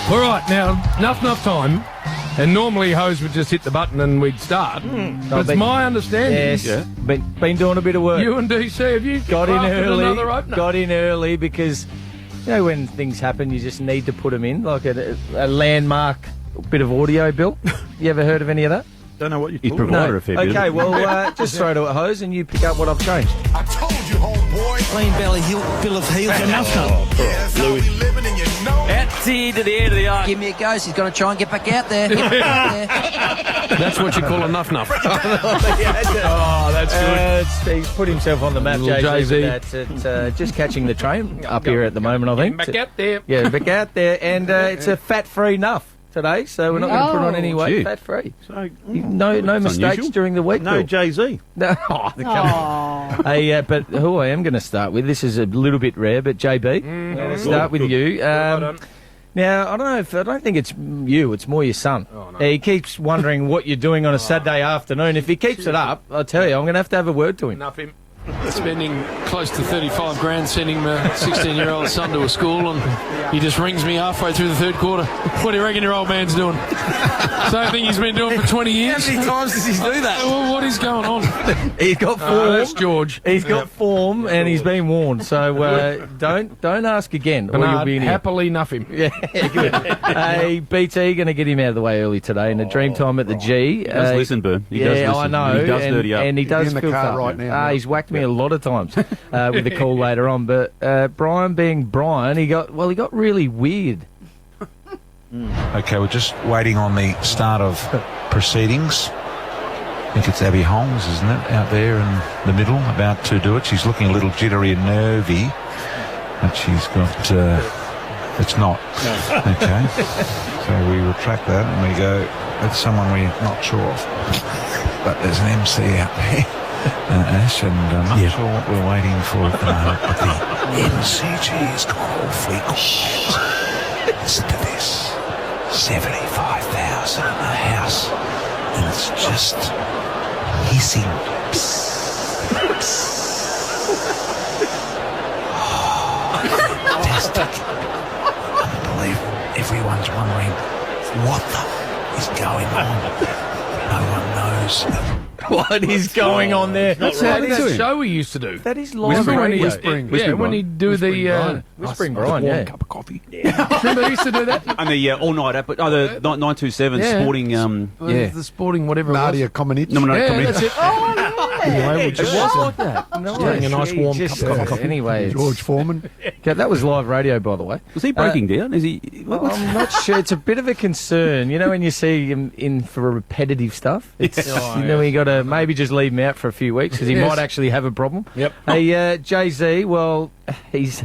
All right, now, enough time. And normally Hose would just hit the button and we'd start. But it's my understanding. Yes, been doing a bit of work. You and DC, have you got in early? Another opener? Got in early because, you know, when things happen, you just need to put them in, like a landmark bit of audio, Bill. You ever heard of any of that? Don't know what you're He's talking provided about. a fair bit. Okay, well, just throw to it, Hose, and you pick up what I've changed. I told you, homeboy. Clean belly, Bill of Heels. That's how we living, and you know. Out to the end of the eye. Give me a ghost. He's going to try and get back out there. That's what you call a nuff. Oh, that's good. He's put himself on the map, Little Jay-Z. Jay-Z. It's just catching the train up here at the moment, I think. Back out there. Yeah, back out there. And it's a fat-free nuff today, so we're not going to put on any weight. Gee. Fat-free. So, No mistakes unusual. during the week, no Bill? Jay-Z. No. Oh, come on. Hey, but who I am going to start with, this is a little bit rare, but JB, I'm going to start with you. Now, I don't think it's you, it's more your son. Oh, no. He keeps wondering what you're doing on a Saturday afternoon. If he keeps it up, I'll tell you, I'm going to have a word to him. Nuff him. Spending close to 35 grand sending my 16-year-old son to a school, and he just rings me halfway through the third quarter. What do you reckon your old man's doing? Same thing he's been doing for 20 years. How many times does he do that? Well, what is going on? He's got form. That's George. He's got form, and he's been warned. So don't ask again, or you'll be in here. Happily nuff him. Yeah, good. Hey, BT, going to get him out of the way early today in a dream time at the G. He does listen, Bern. He does listen. I know. He does dirty up. And he does in the filth car up. right now. He's whacked me a lot of times with the call later on. But Brian being Brian, he got really weird. Okay, we're just waiting on the start of proceedings. I think it's Abby Holmes, isn't it, out there in the middle, about to do it. She's looking a little jittery and nervy, but she's got... it's not. Okay. So we retract that and we go, it's someone we're not sure of. But there's an MC out there, Ash, and I'm not sure what we're waiting for at the moment, but the MCG has gone awfully quiet. Listen to this. 75,000 in the house, and it's just hissing. Psst, psst. Oh, fantastic. I believe everyone's wondering what the is going on. No one knows. What is going on there? That's how that show we used to do. That is live Remember when radio. yeah, when he'd do the... Whispering Brian, yeah. cup of coffee. Remember he used to do that? And the all-night app, but the 927 Yeah. sporting, The sporting whatever Nadia it was. Comaneci. No, Yeah, that's it. Oh, It was like that. Getting a nice warm cup of coffee. Anyway, George Foreman. that was live radio, by the way. Was he breaking down? Is he? I'm not sure. It's a bit of a concern. You know, when you see him in for repetitive stuff, it's, you got to maybe just leave him out for a few weeks because he might actually have a problem. Yep. Hey, Jay-Z, well, he's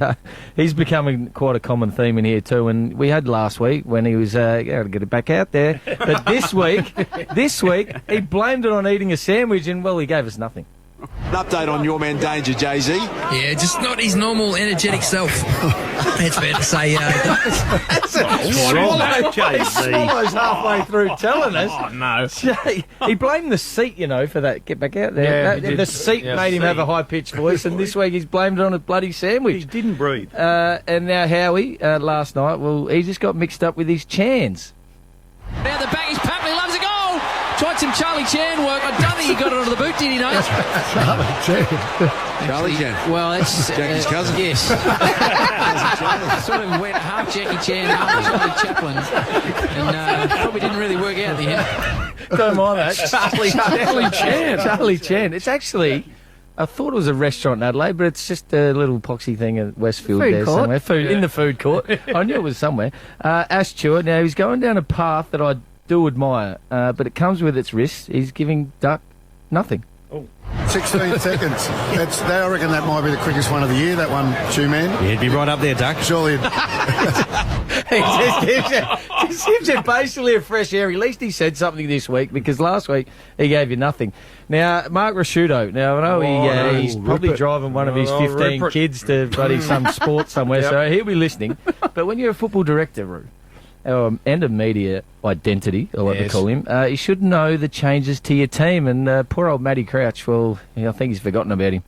becoming quite a common theme in here too. And we had last week when he was got to get it back out there. But this week, he blamed it on eating a sandwich, and well, he gave us nothing. An update on your man Danger, Jay-Z. Yeah, just not his normal energetic self. It's fair to say. He swallows halfway through telling us. Oh, no. He blamed the seat, for that get back out there. Yeah, he did. The seat made him have a high-pitched voice, and this week he's blamed it on a bloody He sandwich. didn't breathe. And now Howie, last night, well, he just got mixed up with his Chans. Now the back is Papley loves a goal. Tried some Charlie Chan work. I don't think he got it onto the boot, did he, know? Charlie Chan. Well, it's Jackie's cousin. Yes. Sort of went half Jackie Chan, half Charlie Chaplin, and probably didn't really work out in the end. Don't mind that. Charlie Chan. It's actually... I thought it was a restaurant in Adelaide, but it's just a little poxy thing at Westfield there somewhere. In the food court. I knew it was somewhere. Ash Stewart, now he's going down a path that I do admire, but it comes with its risks. He's giving Duck nothing. 16 seconds. I reckon that might be the quickest one of the year, that one, Shoe-Man. Yeah, he'd be right up there, Duck. Surely. He just gives you basically a fresh air. At least he said something this week, because last week he gave you nothing. Now, Mark Rasciuto. Now, I know he's probably driving one of his 15 kids to bloody some sport somewhere, so he'll be listening. But when you're a football director, Roo, and a media identity, or what they call him, you should know the changes to your team. And poor old Matty Crouch, well, I think he's forgotten about him.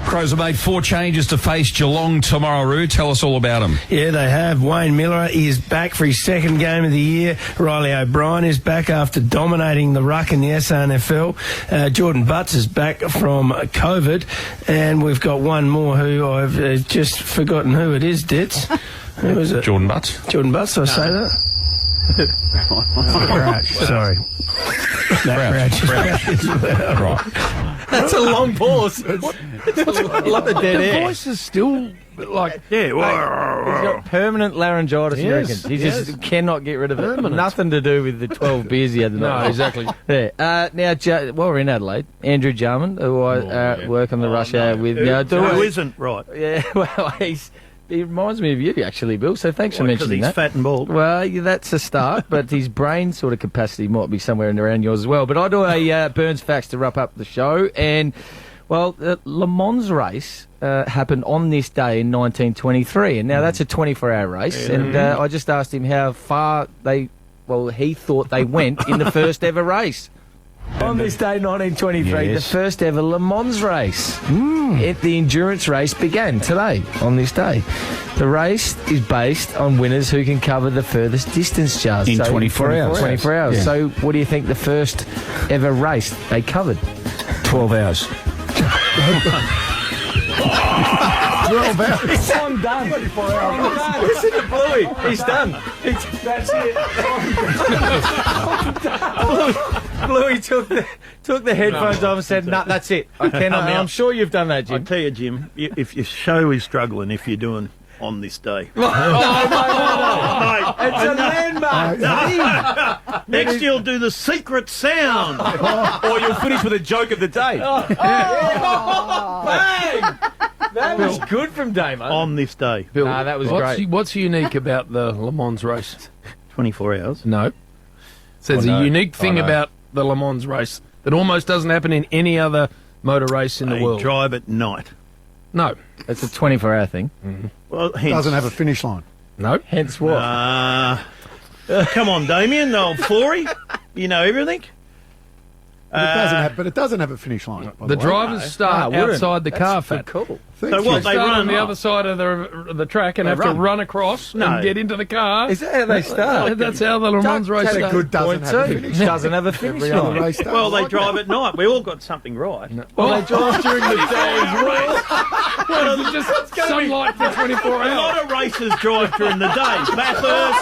Crows have made 4 changes to face Geelong tomorrow, Roo. Tell us all about them. Yeah, they have. Wayne Miller is back for his second game of the year. Riley O'Brien is back after dominating the ruck in the SANFL. Jordan Butts is back from COVID. And we've got one more who I've just forgotten who it is, Ditz. Who is it? Jordan Butts. Jordan Butts, did I say that? Crouch, sorry. Right. That's a long pause. It's a lot of dead The air. voice is still like... He's got permanent laryngitis, you Yes, reckon. He just yes. cannot get rid of it. Permanent. Nothing to do with the 12 beers he had the night. No, exactly. Yeah. Now, while we're in Adelaide, Andrew Jarman, who I work on the rush hour with. Who isn't, right? Yeah, well, he reminds me of you, actually, Bill, so thanks for mentioning that. Because he's fat and bald. Well, yeah, that's a start, but his brain sort of capacity might be somewhere in around yours as well. But I do a Burns Facts to wrap up the show, and, well, the Le Mans race happened on this day in 1923, and now that's a 24-hour race, and I just asked him how far he thought they went in the first ever race. On this day, 1923, the first ever Le Mans race. The endurance race began today, on this day. The race is based on winners who can cover the furthest distance, Charles. In 24 hours. 24 hours. Yeah. So what do you think the first ever race they covered? 12 hours. 12 hours. I'm done. 24 hours. Listen to Bluey. He's done. That's it. Bluey took the headphones off and said, "No, that's it. I cannot." I'm sure you've done that, I Jim. tell you, Jim, if your show is struggling, if you're doing on this day. No. No, It's a landmark. next you'll do the secret sound. Or you'll finish with a joke of the day. Bang! That was good from Damo. On this day. Bill, Nah, that was great. What's unique about the Le Mans race? 24 hours. No. So there's a unique thing about the Le Mans race that almost doesn't happen in any other motor race in the They world. drive at night. No. It's a 24-hour thing. Well, hence, Doesn't have a finish line. No. Hence what? come on, Damien, the old Flory. You know everything. But it doesn't have a finish line. by The way. drivers start wouldn't. outside the car, Fat. Cool. Thank So you. what, They they start run on the other side of the track and have to run across and get into the car. Is that how they start? That's how the Le Mans race That's a starts. good doesn't have a finish line. Doesn't have a finish Every other line. race does. Well, they drive at night. We all got something right. Well, they drive during the day as well. Well, it's just sunlight for 24 A hours. lot of racers drive during the day. Bathurst,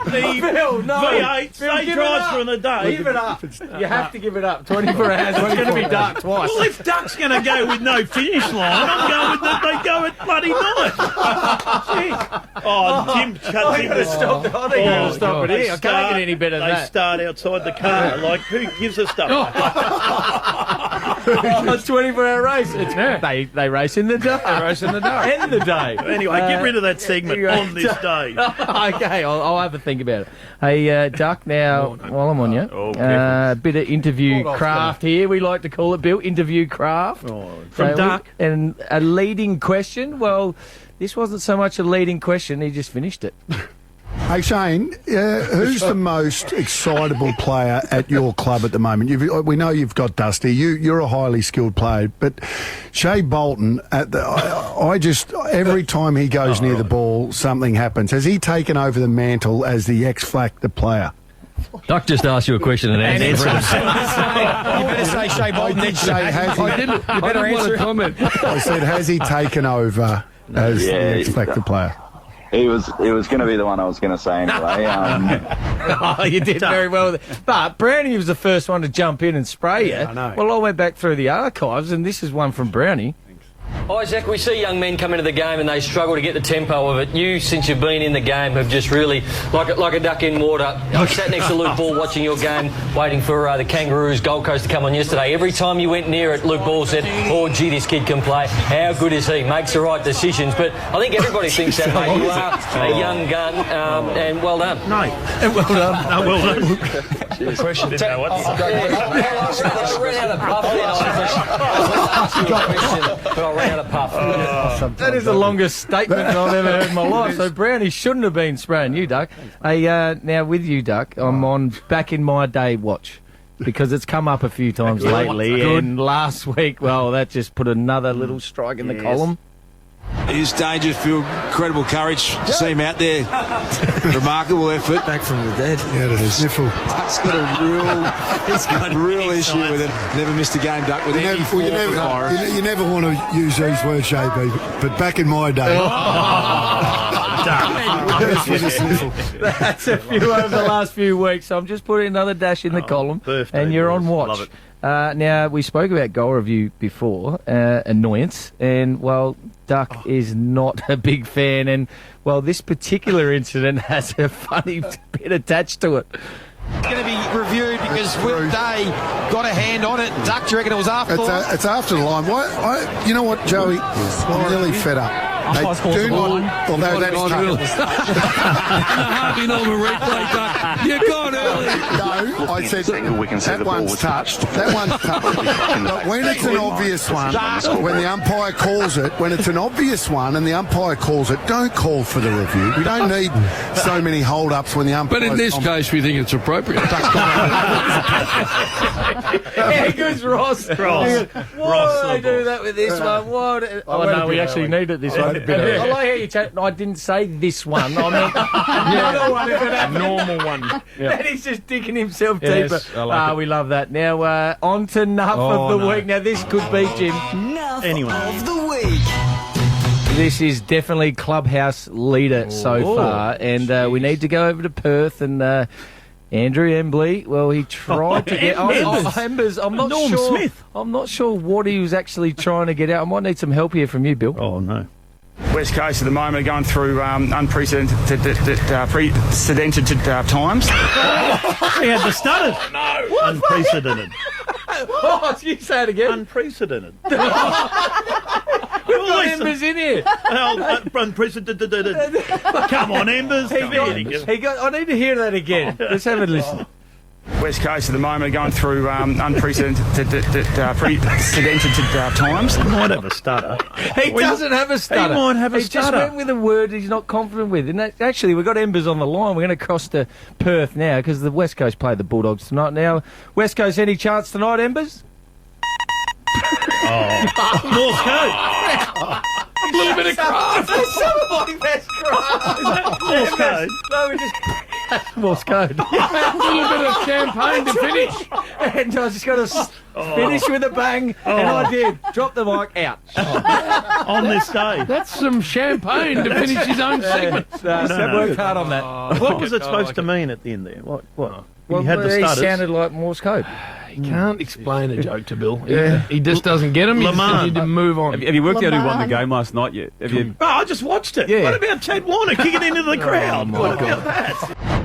the Phil, no. V8s, Phil, they give it drive up. during the day. Give it up. You have to give it up. 24 hours. It's going to be dark twice. Well, if Duck's going to go with no finish line, I'm going with that they go at bloody night. Jeez. Oh, Jim cuts him. I think you're going to stop it here. I can't get any better than They that. start outside the car. Like, who gives a stuff? It's a 24-hour race. They race in the day. They race in the day. End the day. Anyway, get rid of that segment on this day. Okay, I'll have a think about it. Hey, Duck, now, while I'm on you, bit of interview craft here, we like to call it, Bill, interview craft. From Duck. And a leading question, well, this wasn't so much a leading question, he just finished it. Hey, Shane, who's the most excitable player at your club at the moment? We know you've got Dusty. You're a highly skilled player, but Shea Bolton, every time he goes near the ball, something happens. Has he taken over the mantle as the X-Factor player? Duck just asked you a question and answered it. You better say Shea Bolton next Say, has he? I didn't want to comment. I said, has he taken over as the X-Factor player? He was going to be the one I was going to say anyway. You did very well. But Brownie was the first one to jump in and spray you. I know. Well, I went back through the archives, and this is one from Brownie. Isaac, we see young men come into the game and they struggle to get the tempo of it. You, since you've been in the game, have just really, like a duck in water. I sat next to Luke Ball watching your game, waiting for the Kangaroos Gold Coast to come on yesterday. Every time you went near it, Luke Ball said, "Oh, gee, this kid can play. How good is he? Makes the right decisions." But I think everybody thinks that, mate. You are a young gun, and well done. No. Well done. No, well done. Question. I ran out of puff then. I ran out of puff. That is the longest statement I've ever heard in my life. So Brownie shouldn't have been spraying you, Duck. Hey, now with you, Duck, I'm on back in my day watch. because it's come up a few times lately. And last week, well, that just put another little strike in the column. Here's Dangerfield. Incredible courage to see him out there. Remarkable effort. Back from the dead. Yeah, it is. Sniffle. Duck's got a real issue with it. Never missed a game, Duck, with any form of virus. You never want to use these words, JB, but back in my day... That's a few over the last few weeks, so I'm just putting another dash in the column, and you're on watch. Love it. Now, we spoke about goal review before, annoyance, and, well, Duck is not a big fan, and, well, this particular incident has a funny bit attached to it. It's going to be reviewed because Will Day got a hand on it. Duck, do you reckon it was after the line? It's after the line. You know what, Joey? I'm really fed up. They do not, although that's Harvey Norman replay, Duck. You got early. No, I said that one's touched. That one's touched. But when it's an obvious one, when the umpire calls it, when it's an obvious one and the umpire calls it, don't call for the review. We don't need so many hold-ups when the umpire... But in this case, we think it's appropriate. Here goes Ross. Ross. Why do that with this one? What? Oh, no, we actually needed this one. I like how you chat. I didn't say this one. I meant another one. A normal one. And he's just digging himself Yes, deeper. I like it. We love that. Now, on to Nuff of the week. Now, this could be, Jim. Nuff of the week. This is definitely clubhouse leader so far. And we need to go over to Perth and... Andrew Embley, well, he tried to get... Embers. I'm not Norm sure. Smith. I'm not sure what he was actually trying to get out. I might need some help here from you, Bill. Oh, no. West Coast at the moment are going through unprecedented times. He had to stutter. No. Unprecedented. Oh, you say it again. Unprecedented. We've got Embers in here. Unprecedented. Come on, Embers. I need to hear that again. Let's have a listen. West Coast at the moment are going through unprecedented times. He might have a stutter. He doesn't have a stutter. He might have a stutter. He just went with a word he's not confident with. And actually, we've got Embers on the line. We're going to cross to Perth now because the West Coast play the Bulldogs tonight. Now, West Coast, any chance tonight, Embers? Morse code. A little bit of craft. Somebody best craft. Morse code. No, we just... Morse code. A little bit of champagne to finish. And I just got to finish with a bang, and I did. Drop the mic out. On this day. That's some champagne to finish his own segment. Worked hard on that. What was it supposed to mean at the end there? What? Well, you had the he stutters. sounded like Morse code. He can't explain a joke to Bill. Yeah. He just doesn't get him. He just need to move on. Have you worked out who won the game last night yet? Have you? Oh, I just watched it. Yeah. What about Chad Warner kicking into the crowd? my What about that?